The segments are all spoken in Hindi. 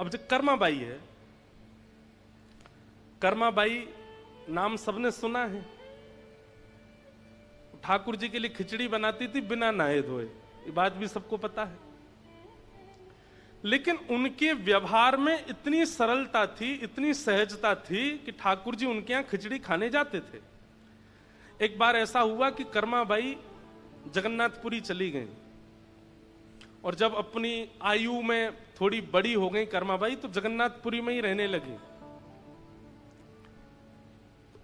अब जो कर्माबाई है, कर्माबाई नाम सबने सुना है। ठाकुर जी के लिए खिचड़ी बनाती थी बिना नहाए धोए, ये बात भी सबको पता है। लेकिन उनके व्यवहार में इतनी सरलता थी, इतनी सहजता थी कि ठाकुर जी उनके यहां खिचड़ी खाने जाते थे। एक बार ऐसा हुआ कि कर्माबाई जगन्नाथपुरी चली गई, और जब अपनी आयु में थोड़ी बड़ी हो गई कर्माबाई, तो जगन्नाथपुरी में ही रहने लगी।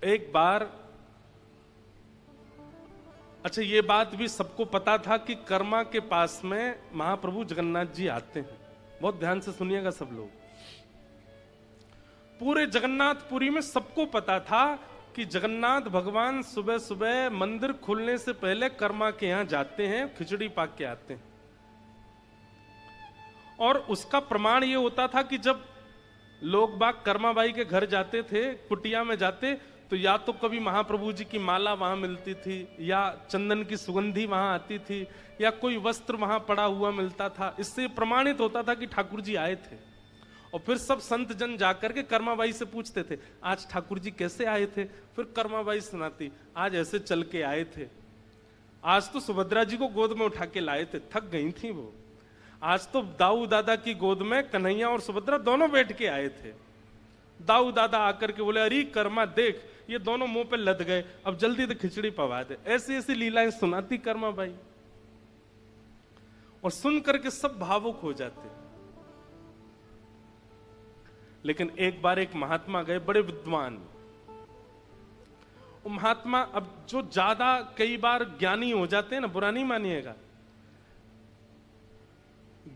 एक बार, अच्छा ये बात भी सबको पता था कि कर्मा के पास में महाप्रभु जगन्नाथ जी आते हैं। बहुत ध्यान से सुनिएगा सब लोग। पूरे जगन्नाथपुरी में सबको पता था कि जगन्नाथ भगवान सुबह सुबह मंदिर खुलने से पहले कर्मा के यहां जाते हैं, खिचड़ी पाक के आते हैं। और उसका प्रमाण यह होता था कि जब लोग बाग कर्माबाई के घर जाते थे, कुटिया में जाते, तो या तो कभी महाप्रभु जी की माला वहां मिलती थी, या चंदन की सुगंधी वहां आती थी, या कोई वस्त्र वहां पड़ा हुआ मिलता था। इससे प्रमाणित होता था कि ठाकुर जी आए थे। और फिर सब संत जन जाकर के कर्माबाई से पूछते थे, आज ठाकुर जी कैसे आए थे? फिर कर्माबाई सुनाती, आज ऐसे चल के आए थे, आज तो सुभद्रा जी को गोद में उठा के लाए थे, थक गई थी वो। आज तो दाऊ दादा की गोद में कन्हैया और सुभद्रा दोनों बैठ के आए थे। दाऊ दादा आकर के बोले, अरे कर्मा देख, ये दोनों मुंह पे लद गए, अब जल्दी से खिचड़ी पवा दे। ऐसी ऐसी लीलाएं सुनाती कर्माबाई, और सुन करके सब भावुक हो जाते। लेकिन एक बार एक महात्मा गए, बड़े विद्वान। वो महात्मा, अब जो ज्यादा कई बार ज्ञानी हो जाते हैं ना, बुरा नहीं मानिएगा,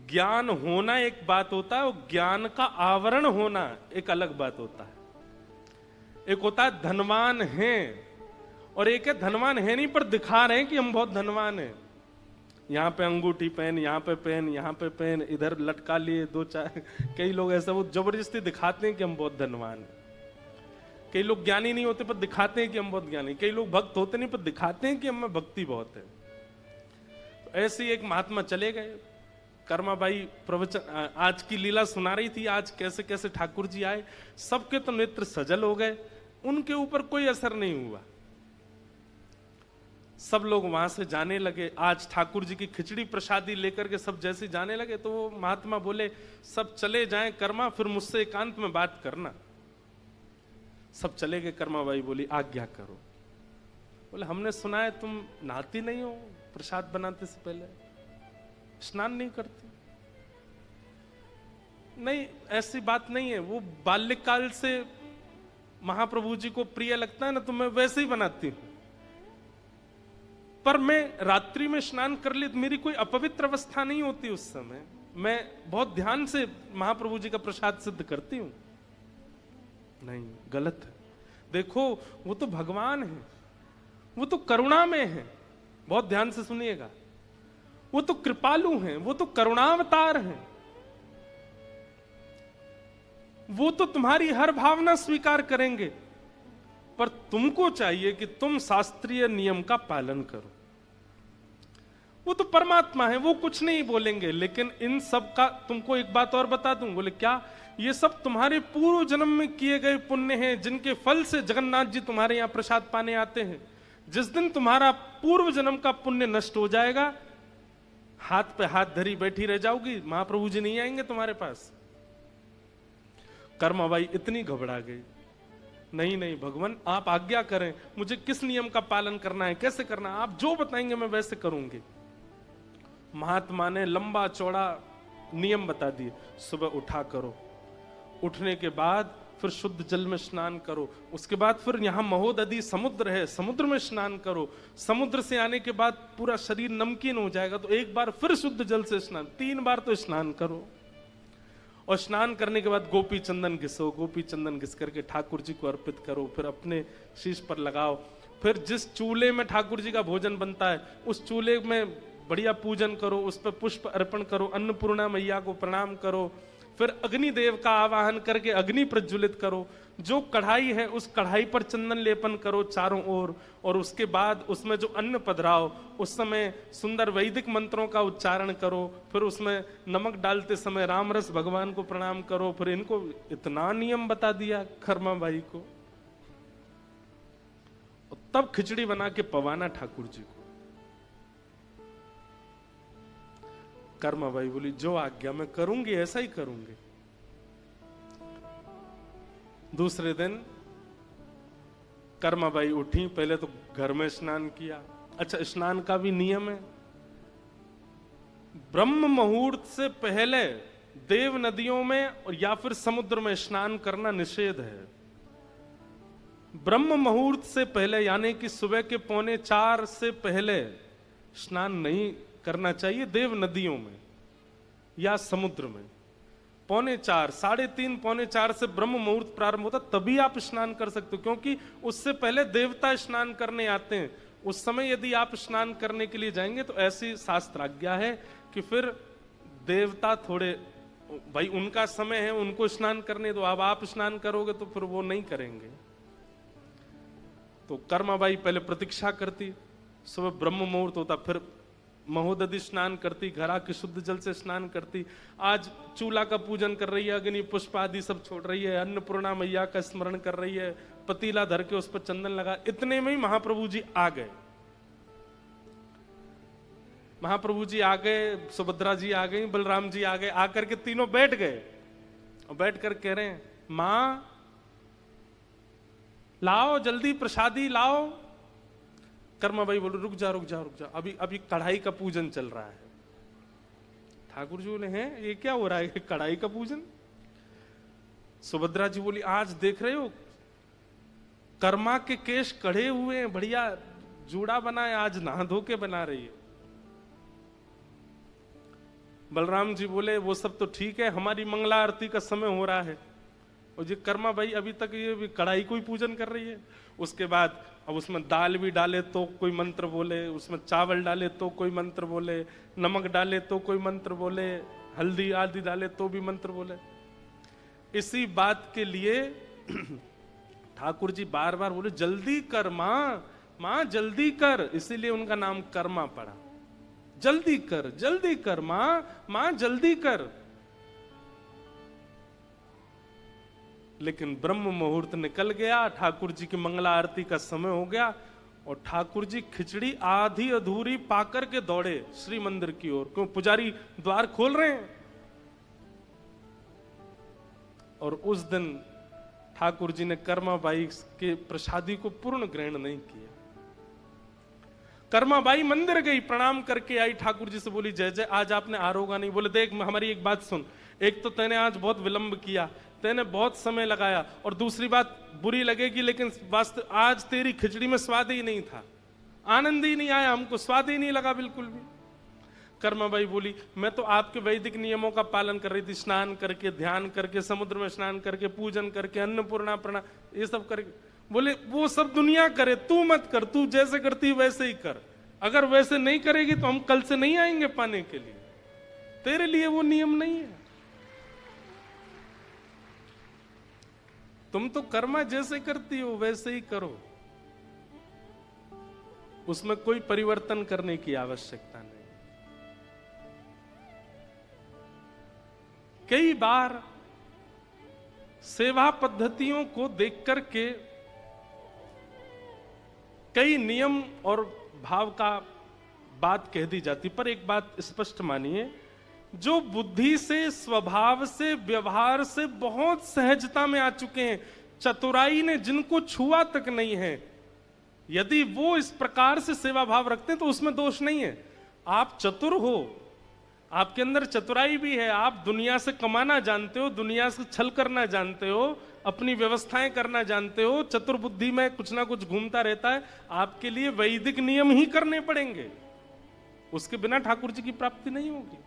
ज्ञान होना एक बात होता है, और ज्ञान का आवरण होना एक अलग बात होता है। एक होता है धनवान हैं, और एक है धनवान है नहीं पर दिखा रहे हैं कि हम बहुत धनवान हैं। यहां पे अंगूठी पहन, यहां पे पहन, यहां पे पहन, इधर लटका लिए दो चार। कई लोग ऐसा वो जबरदस्ती दिखाते हैं कि हम बहुत धनवान हैं। कई लोग ज्ञानी नहीं होते पर दिखाते हैं कि हम बहुत ज्ञानी। कई लोग भक्त होते नहीं पर दिखाते हैं कि हमें भक्ति बहुत है। तो ऐसे ही एक महात्मा चले गए। कर्माबाई प्रवचन, आज की लीला सुना रही थी, आज कैसे कैसे ठाकुर जी आए। सबके तो नेत्र सजल हो गए, उनके ऊपर कोई असर नहीं हुआ। सब लोग वहां से जाने लगे। आज ठाकुर जी की खिचड़ी प्रसादी लेकर के सब जैसे जाने लगे, तो वो महात्मा बोले, सब चले जाएं कर्मा, फिर मुझसे एकांत में बात करना। सब चले गए। कर्माबाई बोली, आज्ञा करो। बोले, हमने सुना है तुम नहाती नहीं हो, प्रसाद बनाते से पहले स्नान नहीं करती। नहीं, ऐसी बात नहीं है। वो बाल्यकाल से महाप्रभु जी को प्रिय लगता है ना, तो मैं वैसे ही बनाती हूं। पर मैं रात्रि में स्नान कर ली तो मेरी कोई अपवित्र अवस्था नहीं होती उस समय। मैं बहुत ध्यान से महाप्रभु जी का प्रसाद सिद्ध करती हूं। नहीं, गलत है। देखो, वो तो भगवान है, वो तो करुणा में है। बहुत ध्यान से सुनिएगा, वो तो कृपालु हैं, वो तो करुणावतार हैं। वो तो तुम्हारी हर भावना स्वीकार करेंगे, पर तुमको चाहिए कि तुम शास्त्रीय नियम का पालन करो। वो तो परमात्मा है, वो कुछ नहीं बोलेंगे। लेकिन इन सब का तुमको एक बात और बता दूं। बोले, क्या? ये सब तुम्हारे पूर्व जन्म में किए गए पुण्य हैं, जिनके फल से जगन्नाथ जी तुम्हारे यहां प्रसाद पाने आते हैं। जिस दिन तुम्हारा पूर्व जन्म का पुण्य नष्ट हो जाएगा, हाथ पे हाथ धरी बैठी रह जाओगी, महाप्रभु जी नहीं आएंगे तुम्हारे पास। कर्माबाई इतनी घबरा गई। नहीं नहीं भगवान, आप आज्ञा करें, मुझे किस नियम का पालन करना है, कैसे करना है, आप जो बताएंगे मैं वैसे करूंगी। महात्मा ने लंबा चौड़ा नियम बता दिए। सुबह उठा करो, उठने के बाद फिर शुद्ध जल में स्नान करो। उसके बाद फिर यहाँ महोदधि समुद्र है, समुद्र में स्नान करो। समुद्र से आने के बाद पूरा शरीर नमकीन हो जाएगा, तो एक बार फिर शुद्ध जल से स्नान, 3 बार तो स्नान करो। और स्नान करने के बाद गोपी चंदन घिसो, गोपी चंदन घिस करके ठाकुर जी को अर्पित करो, फिर अपने शीश पर लगाओ। फिर जिस चूल्हे में ठाकुर जी का भोजन बनता है, उस चूल्हे में बढ़िया पूजन करो, उस पर पुष्प अर्पण करो, अन्नपूर्णा मैया को प्रणाम करो। फिर अग्निदेव का आवाहन करके अग्नि प्रज्वलित करो, जो कढ़ाई है उस कढ़ाई पर चंदन लेपन करो चारों ओर, और उसके बाद उसमें जो अन्न पधराओ उस समय सुंदर वैदिक मंत्रों का उच्चारण करो, फिर उसमें नमक डालते समय रामरस भगवान को प्रणाम करो। फिर इनको इतना नियम बता दिया कर्माबाई को, और तब खिचड़ी बना के पवाना ठाकुर जी को। कर्माबाई बोली जो आज्ञा मैं करूंगी ऐसा ही करूंगी। दूसरे दिन कर्माबाई उठी, पहले तो घर में स्नान किया। अच्छा, स्नान का भी नियम है, ब्रह्म मुहूर्त से पहले देव नदियों में और या फिर समुद्र में स्नान करना निषेध है। ब्रह्म मुहूर्त से पहले यानी कि सुबह के 3:45 से पहले स्नान नहीं करना चाहिए देव नदियों में या समुद्र में। 3:45, 3:30, 3:45 से ब्रह्म मुहूर्त प्रारंभ होता, तभी आप स्नान कर सकते हो, क्योंकि उससे पहले देवता स्नान करने आते हैं। उस समय यदि आप स्नान करने के लिए जाएंगे तो ऐसी शास्त्र आज्ञा है कि फिर देवता थोड़े, भाई उनका समय है, उनको स्नान करने दो, अब आप स्नान करोगे तो फिर वो नहीं करेंगे। तो कर्माबाई पहले प्रतीक्षा करती, सुबह ब्रह्म मुहूर्त होता, फिर महोदधि स्नान करती, घर आके शुद्ध जल से स्नान करती। आज चूल्हा का पूजन कर रही है, अग्नि पुष्प आदि सब छोड़ रही है, अन्नपूर्णा मैया का स्मरण कर रही है, पतीला धर के उस पर चंदन लगा। इतने में ही महाप्रभु जी आ गए। महाप्रभु जी आ गए, सुभद्रा जी आ गई, बलराम जी आ गए, आकर के तीनों बैठ गए और बैठ कर कह रहे हैं, मां लाओ जल्दी प्रसादी लाओ। कर्माबाई बोले रुक जा रुक जा रुक जा, अभी कढ़ाई का पूजन चल रहा है। ठाकुर जी बोले हैं ये क्या हो रहा है, कढ़ाई का पूजन? सुभद्रा जी बोली आज देख रहे हो कर्मा के केश कढ़े हुए हैं, बढ़िया जूड़ा बना है, आज नहा धो के बना रही है। बलराम जी बोले वो सब तो ठीक है, हमारी मंगला आरती का समय हो रहा है, और ये कर्माबाई अभी तक ये कढ़ाई को ही पूजन कर रही है। उसके बाद अब उसमें दाल भी डाले तो कोई मंत्र बोले, उसमें चावल डाले तो कोई मंत्र बोले, नमक डाले तो कोई मंत्र बोले, हल्दी आदि डाले तो भी मंत्र बोले। इसी बात के लिए ठाकुर जी बार बार बोले जल्दी कर मां, मां जल्दी कर, इसीलिए उनका नाम कर्मा पड़ा। जल्दी कर मां, मां जल्दी कर। लेकिन ब्रह्म मुहूर्त निकल गया, ठाकुर जी की मंगला आरती का समय हो गया, और ठाकुर जी खिचड़ी आधी अधूरी पाकर के दौड़े श्री मंदिर की ओर, क्यों पुजारी द्वार खोल रहे हैं। और उस दिन ठाकुर जी ने कर्माबाई के प्रसादी को पूर्ण ग्रहण नहीं किया। कर्माबाई मंदिर गई, प्रणाम करके आई, ठाकुर जी से बोली जय जय, आज आपने आरोगा नहीं। बोले देख हमारी एक बात सुन, एक तो तैने आज बहुत विलंब किया, तैने बहुत समय लगाया, और दूसरी बात बुरी लगेगी लेकिन वास्तव आज तेरी खिचड़ी में स्वाद ही नहीं था, आनंद ही नहीं आया, हमको स्वाद ही नहीं लगा बिल्कुल भी। कर्माबाई बोली मैं तो आपके वैदिक नियमों का पालन कर रही थी, स्नान करके, ध्यान करके, समुद्र में स्नान करके, पूजन करके, अन्नपूर्णा प्रणाम ये सब करके। बोले वो सब दुनिया करे, तू मत कर, तू जैसे करती वैसे ही कर, अगर वैसे नहीं करेगी तो हम कल से नहीं आएंगे पाने के लिए, तेरे लिए वो नियम नहीं है। तुम तो कर्मा जैसे करती हो वैसे ही करो, उसमें कोई परिवर्तन करने की आवश्यकता नहीं। कई बार सेवा पद्धतियों को देख करके कई नियम और भाव का बात कह दी जाती, पर एक बात स्पष्ट मानिए, जो बुद्धि से, स्वभाव से, व्यवहार से बहुत सहजता में आ चुके हैं, चतुराई ने जिनको छुआ तक नहीं है, यदि वो इस प्रकार से सेवा भाव रखते हैं तो उसमें दोष नहीं है। आप चतुर हो, आपके अंदर चतुराई भी है, आप दुनिया से कमाना जानते हो, दुनिया से छल करना जानते हो, अपनी व्यवस्थाएं करना जानते हो, चतुर बुद्धि में कुछ ना कुछ घूमता रहता है, आपके लिए वैदिक नियम ही करने पड़ेंगे, उसके बिना ठाकुर जी की प्राप्ति नहीं होगी।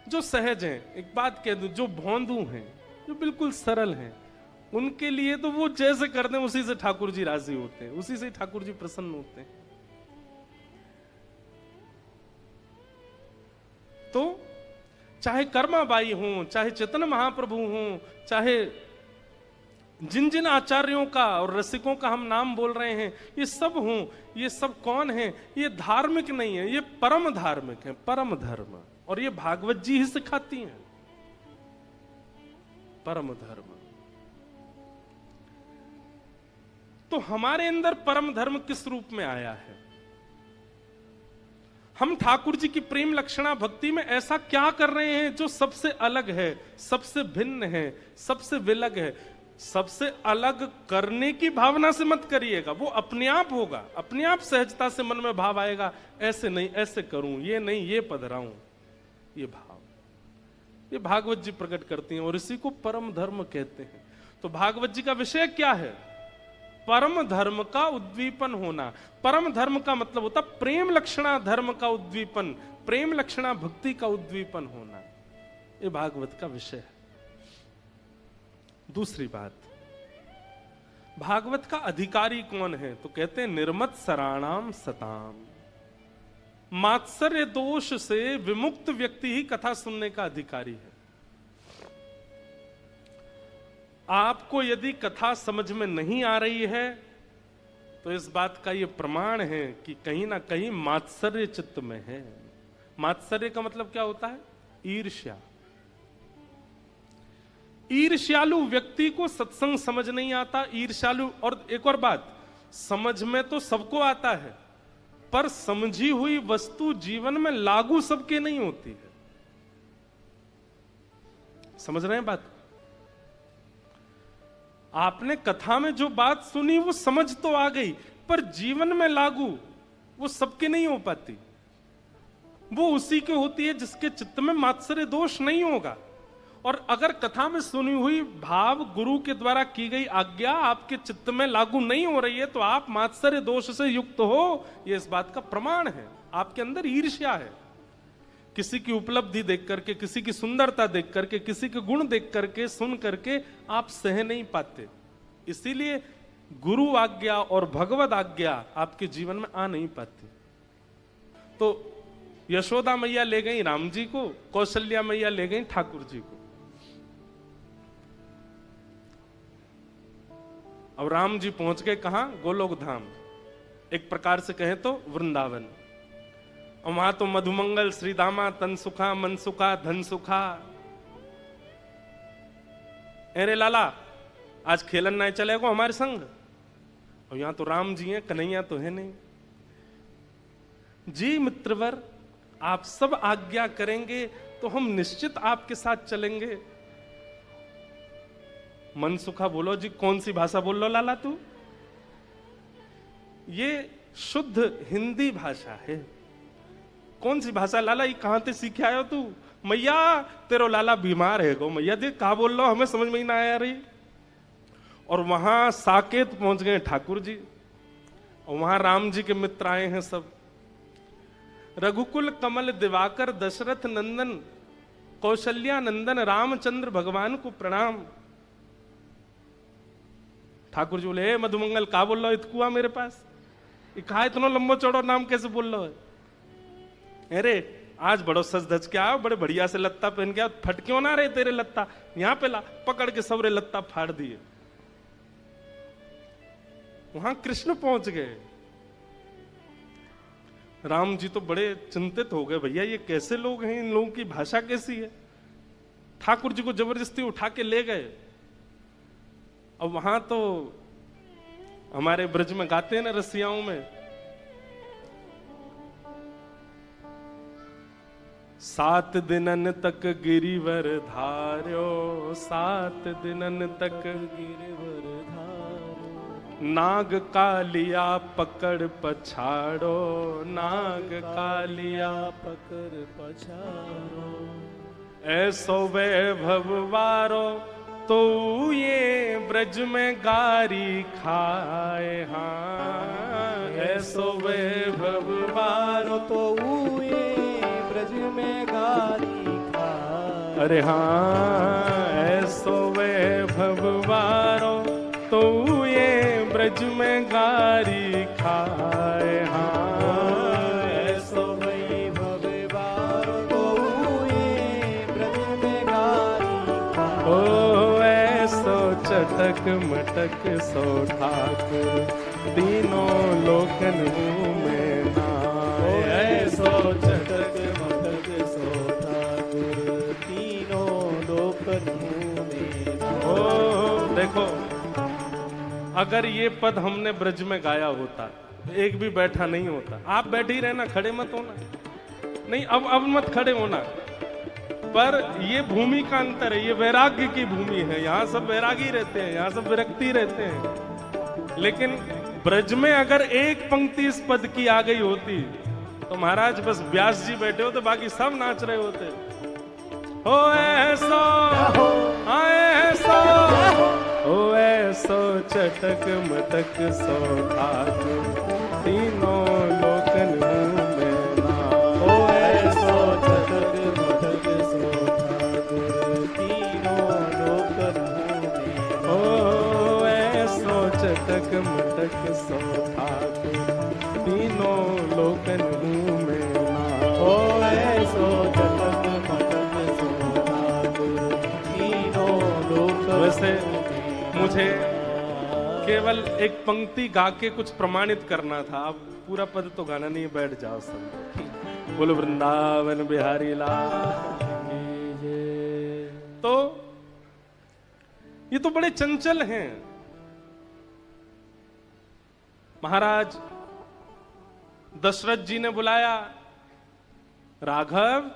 जो सहज हैं, एक बात कह दूं, जो भोंदू हैं, जो बिल्कुल सरल हैं, उनके लिए तो वो जैसे कर दें उसी से ठाकुर जी राजी होते हैं, उसी से ठाकुर जी प्रसन्न होते हैं। तो चाहे कर्माबाई हों, चाहे चेतन महाप्रभु हों, चाहे जिन जिन आचार्यों का और रसिकों का हम नाम बोल रहे हैं, ये सब हों, ये सब कौन है? ये धार्मिक नहीं है, ये परम धार्मिक है, परम धर्म। और ये भागवत जी ही सिखाती हैं परम धर्म। तो हमारे अंदर परम धर्म किस रूप में आया है? हम ठाकुर जी की प्रेम लक्षणा भक्ति में ऐसा क्या कर रहे हैं जो सबसे अलग है, सबसे भिन्न है, सबसे विलग है? सबसे अलग करने की भावना से मत करिएगा, वो अपने आप होगा, अपने आप सहजता से मन में भाव आएगा, ऐसे नहीं ऐसे करूं, ये नहीं ये पधराऊं, ये भाव, ये भागवत जी प्रकट करती हैं और इसी को परम धर्म कहते हैं। तो भागवत जी का विषय क्या है? परम धर्म का उद्दीपन होना। परम धर्म का मतलब होता प्रेम लक्षणा धर्म का उद्दीपन, प्रेम लक्षणा भक्ति का उद्दीपन होना, ये भागवत का विषय है। दूसरी बात, भागवत का अधिकारी कौन है? तो कहते हैं निर्मत सराणाम सताम, मात्सर्य दोष से विमुक्त व्यक्ति ही कथा सुनने का अधिकारी है। आपको यदि कथा समझ में नहीं आ रही है तो इस बात का यह प्रमाण है कि कहीं ना कहीं मात्सर्य चित्त में है। मात्सर्य का मतलब क्या होता है? ईर्ष्या। ईर्ष्यालु व्यक्ति को सत्संग समझ नहीं आता। ईर्ष्यालु, और एक और बात, समझ में तो सबको आता है पर समझी हुई वस्तु जीवन में लागू सबके नहीं होती है। समझ रहे हैं बात? आपने कथा में जो बात सुनी वो समझ तो आ गई, पर जीवन में लागू वो सबके नहीं हो पाती। वो उसी के होती है जिसके चित्त में मात्सर्य दोष नहीं होगा। और अगर कथा में सुनी हुई भाव गुरु के द्वारा की गई आज्ञा आपके चित्त में लागू नहीं हो रही है तो आप मात्सर्य दोष से युक्त हो, यह इस बात का प्रमाण है। आपके अंदर ईर्ष्या है, किसी की उपलब्धि देख करके, किसी की सुंदरता देख करके, किसी के गुण देख करके, सुन करके आप सह नहीं पाते। इसीलिए गुरु आज्ञा और भगवद आज्ञा आपके जीवन में आ नहीं पाती। तो यशोदा मैया ले गई राम जी को, कौशल्या मैया ले गई ठाकुर जी को। अब राम जी पहुंच गए कहां? गोलोक धाम, एक प्रकार से कहें तो वृंदावन। और वहां तो मधुमंगल श्री दामा तन सुखा मन सुखा धन सुखा। अरे लाला आज खेलन नहीं चलेगा हमारे संग? और यहां तो राम जी हैं, कन्हैया तो है नहीं। जी मित्रवर, आप सब आज्ञा करेंगे तो हम निश्चित आपके साथ चलेंगे। मन सुखा बोलो जी, कौन सी भाषा बोल लो लाला तू? ये शुद्ध हिंदी भाषा है। कौन सी भाषा लाला? ये कहां से सीखे आयो तू? मैया तेरो लाला बीमार है गो, मैया देख कहा बोल लो, हमें समझ में ही ना आ रही। और वहां साकेत पहुंच गए ठाकुर जी, और वहां राम जी के मित्र आए हैं सब। रघुकुल कमल दिवाकर दशरथ नंदन कौशल्या नंदन रामचंद्र भगवान को प्रणाम। ठाकुर जी बोले, मधुमंगल का बोल रहा इतकुआ मेरे पास? कहा इतना लंबो चौड़ो नाम कैसे बोल रहा है? अरे आज बड़ो सज धज के आओ, बड़े बढ़िया से लत्ता पहन के आओ, फट क्यों ना रहे तेरे लत्ता? यहां पे ला, पकड़ के सबरे लत्ता फाड़ दिए। वहां कृष्ण पहुंच गए। राम जी तो बड़े चिंतित हो गए, भैया ये कैसे लोग हैं, इन लोगों की भाषा कैसी है? ठाकुर जी को जबरदस्ती उठा के ले गए। अब वहां तो हमारे ब्रज में गाते हैं ना रसियाओं में, सात दिनन तक गिरिवर धार्यो, सात दिनन तक गिरिवर धार्यो, नाग कालिया पकड़ पछाड़ो, नाग कालिया पकड़ पछाड़ो, ऐसो वैभव वारो तो ये ब्रज में गारी खाए। हाँ ऐसो वैभव वारो तो ये ब्रज में गारी खाए। अरे हाँ ऐसो वैभव वारो तो ये ब्रज में गारी खाए। हाँ ऐसो वैभव वारो तो ये चटक मटक सो ठाकुर, तीनों लोकन में नाय। ऐसो चटक मटक सो ठाकुर, तीनों लोकन में नाय। ओ देखो, अगर ये पद हमने ब्रज में गाया होता, एक भी बैठा नहीं होता। आप बैठे ही रहना, खड़े मत होना। नहीं, अब मत खड़े होना। पर ये भूमि का अंतर है, ये वैराग्य की भूमि है। यहाँ सब वैरागी रहते हैं, यहाँ सब विरक्ति रहते हैं। लेकिन ब्रज में अगर एक पंक्ति इस पद की आ गई होती तो महाराज बस व्यास जी बैठे होते, बाकी सब नाच रहे होते। हो ऐसो, ऐसो, ओ ऐसो चटक मटक सो ठाकुर, तीनों लोकन में नाय। ओ ऐसो चटक मटक सो ठाकुर, तीनों लोकन में। ओ ऐसो चटक मटक सो ठाकुर, तीनों लोकन में नाय। ओ ऐसो चटक मटक सो ठाकुर, तीनों लोकन। वैसे मुझे केवल एक पंक्ति गा के कुछ प्रमाणित करना था। अब पूरा पद तो गाना नहीं, बैठ जाओ सब। बोलो वृंदावन बिहारी लाल। तो ये तो बड़े चंचल हैं। महाराज दशरथ जी ने बुलाया, राघव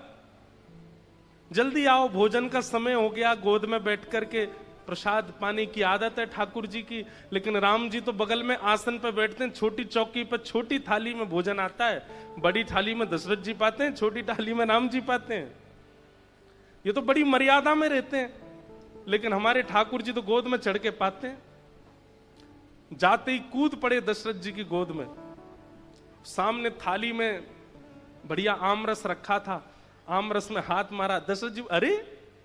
जल्दी आओ, भोजन का समय हो गया। गोद में बैठ करके प्रसाद पाने की आदत है ठाकुर जी की, लेकिन राम जी तो बगल में आसन पर बैठते हैं, छोटी चौकी पर छोटी थाली में भोजन आता है। बड़ी थाली में दशरथ जी पाते हैं, छोटी थाली में राम जी पाते हैं। ये तो बड़ी मर्यादा में रहते हैं, लेकिन हमारे ठाकुर जी तो गोद में चढ़ के पाते हैं। जाते ही कूद पड़े दशरथ जी की गोद में। सामने थाली में बढ़िया आमरस रखा था, आमरस में हाथ मारा। दशरथ जी, अरे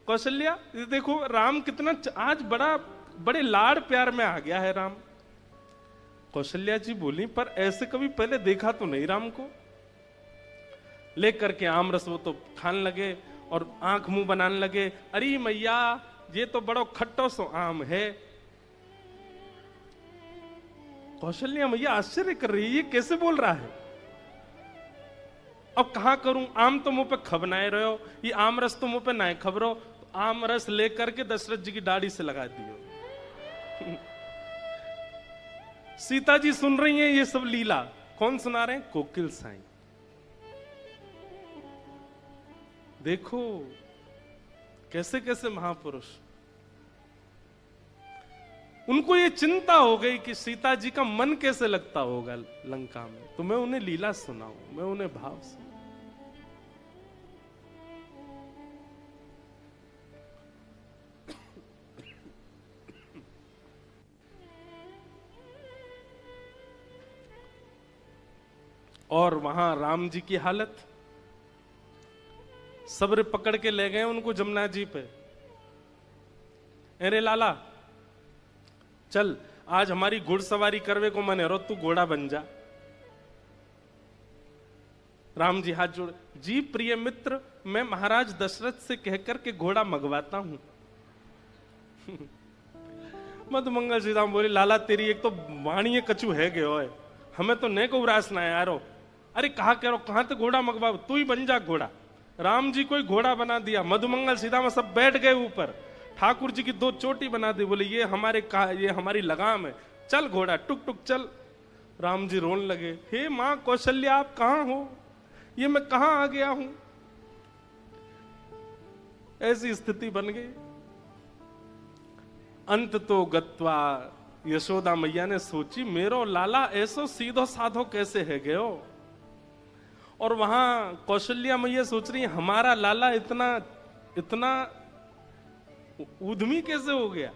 कौशल्या, ये देखो राम कितना आज बड़े लाड़ प्यार में आ गया है राम। कौशल्या जी बोली, पर ऐसे कभी पहले देखा तो नहीं राम को। लेकर के आमरस वो तो खाने लगे और आंख मुंह बनाने लगे। अरे मैया, ये तो बड़ो खट्टो सो आम है। कौशल्या मैया आश्चर्य कर रही है, ये कैसे बोल रहा है। अब कहां करूं, आम तो मुंह पे खबनाए रहे हो, ये आम रस तो मुंह पे ना खबरो। तो आम रस लेकर के दशरथ जी की दाढ़ी से लगा दियो। सीता जी सुन रही हैं ये सब लीला। कौन सुना रहे हैं? कोकिल साईं। देखो कैसे कैसे महापुरुष, उनको ये चिंता हो गई कि सीता जी का मन कैसे लगता होगा लंका में, तो मैं उन्हें लीला सुनाऊं, मैं उन्हें भाव सुनाऊं। और वहां राम जी की हालत, सब्र पकड़ के ले गए उनको जमुना जी पे। अरे लाला चल, आज हमारी घुड़सवारी करवे को मन है, रो तू घोड़ा बन जा। राम जी हाथ जोड़, जी प्रिय मित्र, मैं महाराज दशरथ से कहकर के घोड़ा मंगवाता हूं। मधुमंगल सीता बोली, लाला तेरी एक तो वाणी कचू है गयो है, हमें तो ने को उरास ना है यारो। अरे कहा कह रो, कहां तो घोड़ा मंगवा, तू ही बन जा घोड़ा। राम जी को ही घोड़ा बना दिया। मधुमंगल सीता में सब बैठ गए ऊपर, ठाकुर जी की दो चोटी बना दी। बोले ये हमारी लगाम है, चल घोड़ा टुक टुक चल। राम जी रोने लगे, हे मां कौशल्या आप कहां हो, ये मैं कहां आ गया हूं। ऐसी स्थिति बन गई। अंत तो गत्वा यशोदा मैया ने सोची, मेरो लाला ऐसो सीधो साधो कैसे है गयो। और वहां कौशल्या मैया सोच रही, हमारा लाला इतना इतना उद्यमी कैसे हो गया।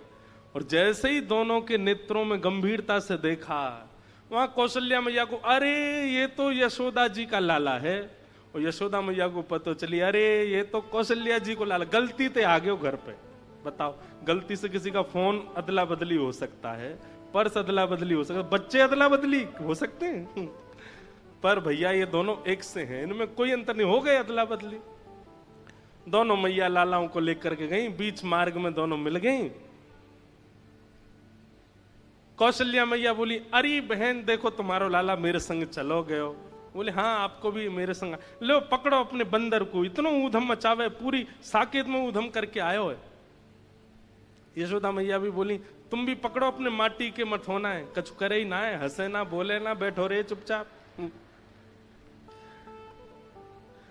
और जैसे ही दोनों के नेत्रों में गंभीरता से देखा, वहां कौशल्या मैया को, अरे ये तो यशोदा जी का लाला है। और यशोदा मैया को पता चली, अरे ये तो कौशल्या जी को लाला, गलती से आ गए घर पे। बताओ, गलती से किसी का फोन अदला बदली हो सकता है, पर्स अदला बदली हो सकता है, बच्चे अदला बदली हो सकते हैं, पर भैया ये दोनों एक से हैं, इनमें कोई अंतर नहीं। हो गए अदला बदली। दोनों मैया लालाओं को लेकर के गई, बीच मार्ग में दोनों मिल गई। कौशल्या मैया बोली, अरे बहन देखो तुम्हारो लाला मेरे संग चलो गयो। बोले हाँ आपको भी मेरे संग, लो पकड़ो अपने बंदर को, इतनो ऊधम मचावे, पूरी साकेत में ऊधम करके आयो है। यशोदा मैया भी बोली, तुम भी पकड़ो अपने माटी के मठोना है, कछु करे ही ना है, हंसे ना बोले ना, बैठो रे चुपचाप।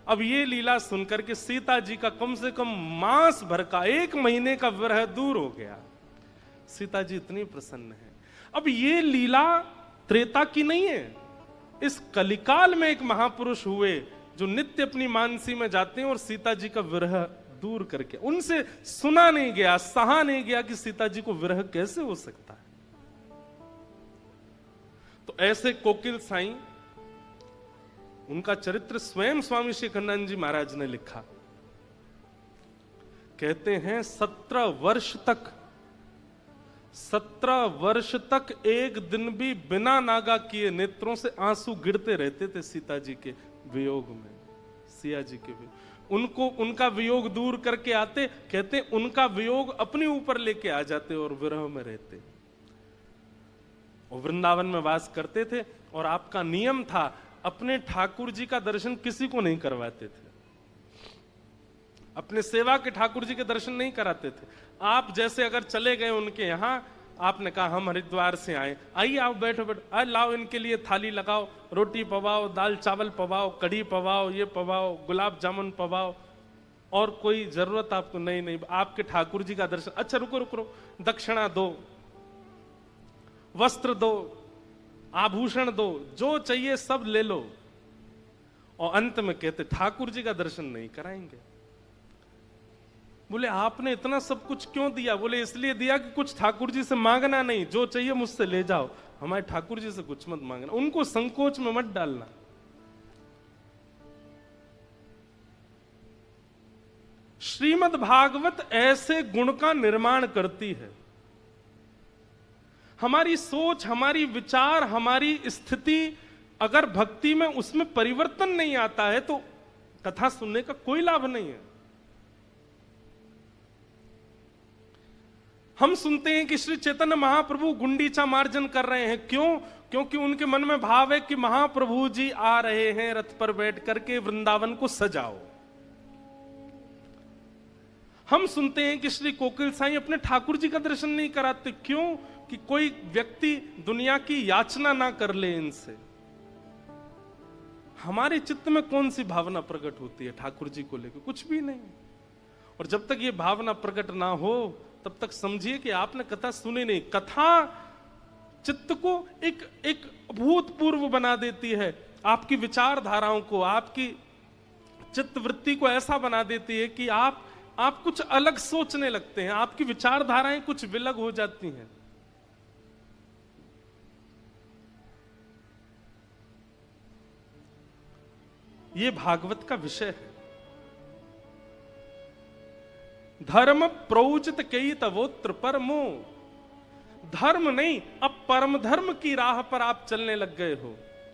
अब ये लीला सुनकर के सीता जी का कम से कम मास भर का 1 महीने का विरह दूर हो गया। सीता जी इतनी प्रसन्न है। अब ये लीला त्रेता की नहीं है, इस कलिकाल में एक महापुरुष हुए जो नित्य अपनी मानसी में जाते हैं और सीता जी का विरह दूर करके, उनसे सुना नहीं गया, सहा नहीं गया कि सीता जी को विरह कैसे हो सकता है। तो ऐसे कोकिल साईं, उनका चरित्र स्वयं स्वामी शेखरानंद जी महाराज ने लिखा। कहते हैं 17 वर्ष तक एक दिन भी बिना नागा किए नेत्रों से आंसू गिरते रहते थे सीता जी के वियोग में, सिया जी के वियोग। उनको उनका वियोग दूर करके आते, कहते उनका वियोग अपने ऊपर लेके आ जाते और विरह में रहते। और वृंदावन में वास करते थे और आपका नियम था अपने ठाकुर जी का दर्शन किसी को नहीं करवाते थे, अपने सेवा के ठाकुर जी के दर्शन नहीं कराते थे। आप जैसे अगर चले गए उनके यहां, आपने कहा हम हरिद्वार से आए, आइए आओ बैठो बैठो, आज लाओ इनके लिए थाली लगाओ, रोटी पवाओ, दाल चावल पवाओ, कढ़ी पवाओ, ये पवाओ, गुलाब जामुन पवाओ, और कोई जरूरत आपको नहीं, आपके ठाकुर जी का दर्शन। अच्छा रुको रुको रुको, दक्षिणा दो, वस्त्र दो, आभूषण दो, जो चाहिए सब ले लो, और अंत में कहते ठाकुर जी का दर्शन नहीं कराएंगे। बोले आपने इतना सब कुछ क्यों दिया? बोले इसलिए दिया कि कुछ ठाकुर जी से मांगना नहीं, जो चाहिए मुझसे ले जाओ, हमारे ठाकुर जी से कुछ मत मांगना, उनको संकोच में मत डालना। श्रीमद् भागवत ऐसे गुण का निर्माण करती है। हमारी सोच, हमारी विचार, हमारी स्थिति अगर भक्ति में उसमें परिवर्तन नहीं आता है तो कथा सुनने का कोई लाभ नहीं है। हम सुनते हैं कि श्री चैतन्य महाप्रभु गुंडीचा मार्जन कर रहे हैं, क्यों? क्योंकि उनके मन में भाव है कि महाप्रभु जी आ रहे हैं, रथ पर बैठ करके वृंदावन को सजाओ। हम सुनते हैं कि श्री कोकिल साईं अपने ठाकुर जी का दर्शन नहीं कराते, क्यों? कि कोई व्यक्ति दुनिया की याचना ना कर ले इनसे। हमारे चित्त में कौन सी भावना प्रकट होती है ठाकुर जी को लेकर? कुछ भी नहीं। और जब तक ये भावना प्रकट ना हो तब तक समझिए कि आपने कथा सुनी नहीं। कथा चित्त को एक भूतपूर्व बना देती है, आपकी विचारधाराओं को, आपकी चित्त वृत्ति को ऐसा बना देती है कि आप कुछ अलग सोचने लगते हैं, आपकी विचारधाराएं कुछ विलग हो जाती हैं। ये भागवत का विषय है। धर्म प्रोचित कई तवोत्र परमो, धर्म नहीं, अब परम धर्म की राह पर आप चलने लग गए हो।